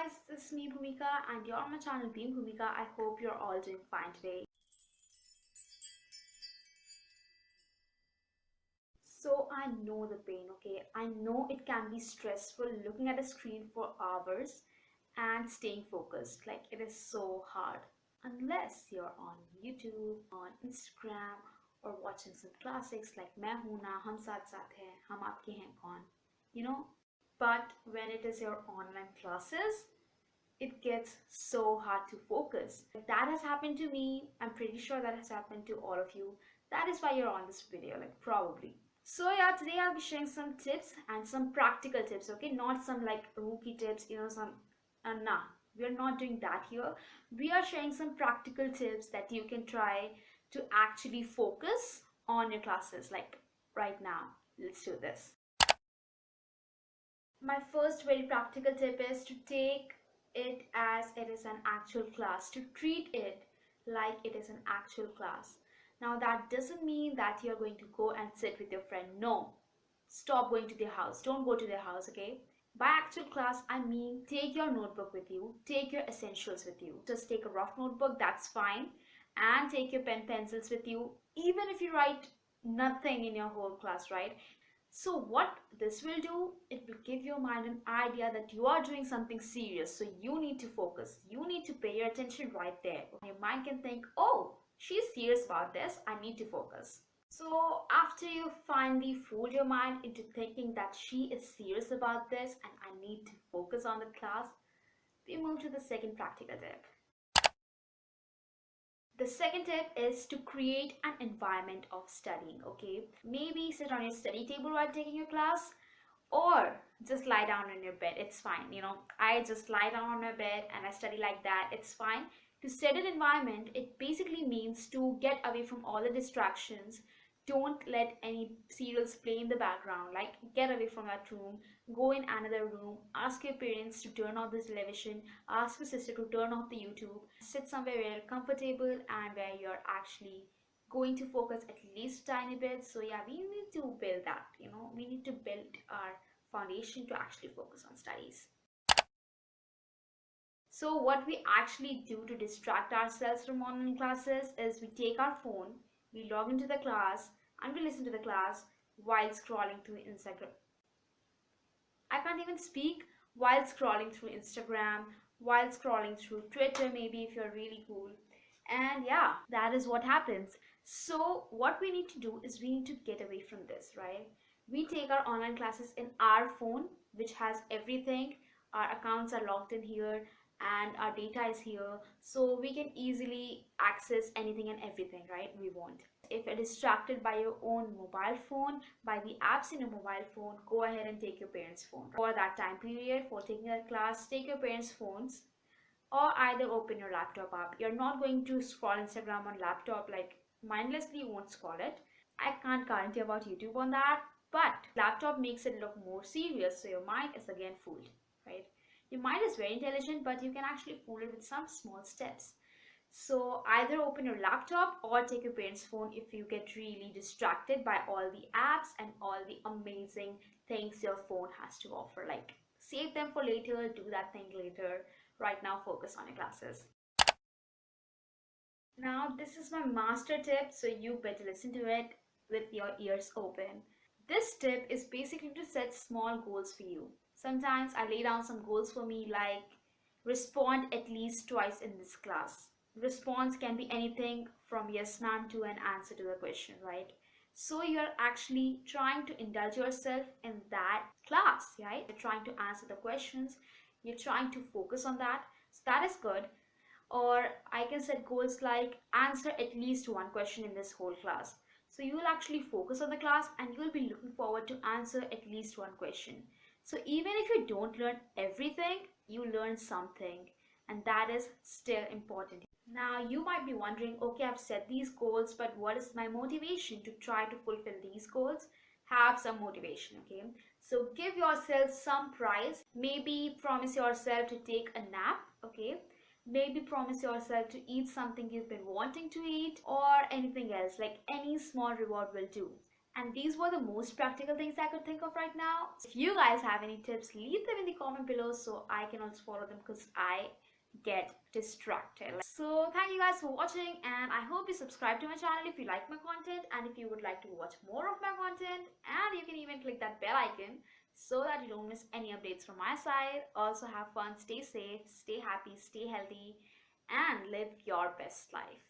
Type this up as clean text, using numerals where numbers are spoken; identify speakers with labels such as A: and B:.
A: guys, this is me Bhumika and you're on my channel Being Bhumika. I hope you're all doing fine today. So I know the pain, okay? I know it can be stressful looking at a screen for hours and staying focused. Like it is so hard. Unless you're on YouTube, on Instagram, or watching some classics like Main Hoon Na, Hum Saath Saath Hai, Hum Aapke Hain Kaun, you know? But when it is your online classes, it gets so hard to focus. That has happened to me. I'm pretty sure that has happened to all of you. That is why you're on this video, like probably. So yeah, today I'll be sharing some tips and some practical tips, okay? Not some like rookie tips, some, nah, we're not doing that here. We are sharing some practical tips that you can try to actually focus on your classes, like right now. Let's do this. My first very practical tip is to take it as it is an actual class, to treat it like it is an actual class. Now that doesn't mean that you're going to go and sit with your friend. No, stop going to their house. Don't go to their house, okay? By actual class, I mean take your notebook with you, take your essentials with you. Just take a rough notebook, that's fine, and take your pencils with you, even if you write nothing in your whole class, right? So what this will do, it will give your mind an idea that you are doing something serious. So you need to focus. You need to pay your attention right there. Your mind can think, oh, she's serious about this. I need to focus. So after you finally fooled your mind into thinking that she is serious about this and I need to focus on the class, we move to the second practical tip. The second tip is to create an environment of studying, okay? Maybe sit on your study table while taking your class, or just lie down on your bed. It's fine. I just lie down on my bed and I study like that. It's fine. To set an environment, it basically means to get away from all the distractions. Don't let any serials play in the background. Like, get away from that room, go in another room, ask your parents to turn off the television, ask your sister to turn off the YouTube, sit somewhere where you're comfortable and where you're actually going to focus at least a tiny bit. So yeah, we need to build that. We need to build our foundation to actually focus on studies. So what we actually do to distract ourselves from online classes is we take our phone, we log into the class, and we listen to the class while scrolling through Instagram. I can't even speak. While scrolling through Instagram, while scrolling through Twitter, maybe if you're really cool. And yeah, that is what happens. So what we need to do is we need to get away from this, right? We take our online classes in our phone, which has everything. Our accounts are logged in here and our data is here, so we can easily access anything and everything, right, we want. If you're distracted by your own mobile phone, by the apps in your mobile phone, go ahead and take your parents' phone. For that time period, for taking that class, take your parents' phones, or either open your laptop up. You're not going to scroll Instagram on laptop like mindlessly. You won't scroll it. I can't guarantee about YouTube on that, but laptop makes it look more serious, so your mind is again fooled, right? Your mind is very intelligent, but you can actually fool it with some small steps. So either open your laptop or take your parents' phone if you get really distracted by all the apps and all the amazing things your phone has to offer. Like, save them for later, do that thing later. Right now, focus on your classes. Now, this is my master tip, so you better listen to it with your ears open. This tip is basically to set small goals for you. Sometimes I lay down some goals for me, like respond at least twice in this class. Response can be anything from yes ma'am to an answer to the question, right? So you're actually trying to indulge yourself in that class, right? You're trying to answer the questions, you're trying to focus on that. So that is good. Or I can set goals like answer at least one question in this whole class. So you will actually focus on the class and you will be looking forward to answer at least one question. So even if you don't learn everything, you learn something, and that is still important. Now you might be wondering, okay, I've set these goals, but what is my motivation to try to fulfill these goals? Have some motivation, okay? So give yourself some prize. Maybe promise yourself to take a nap, okay? Maybe promise yourself to eat something you've been wanting to eat, or anything else, like any small reward will do. And these were the most practical things I could think of right now. If you guys have any tips, leave them in the comment below so I can also follow them, because I get distracted. So thank you guys for watching, and I hope you subscribe to my channel if you like my content, and if you would like to watch more of my content, and you can even click that bell icon so that you don't miss any updates from my side. Also have fun, stay safe, stay happy, stay healthy, and live your best life.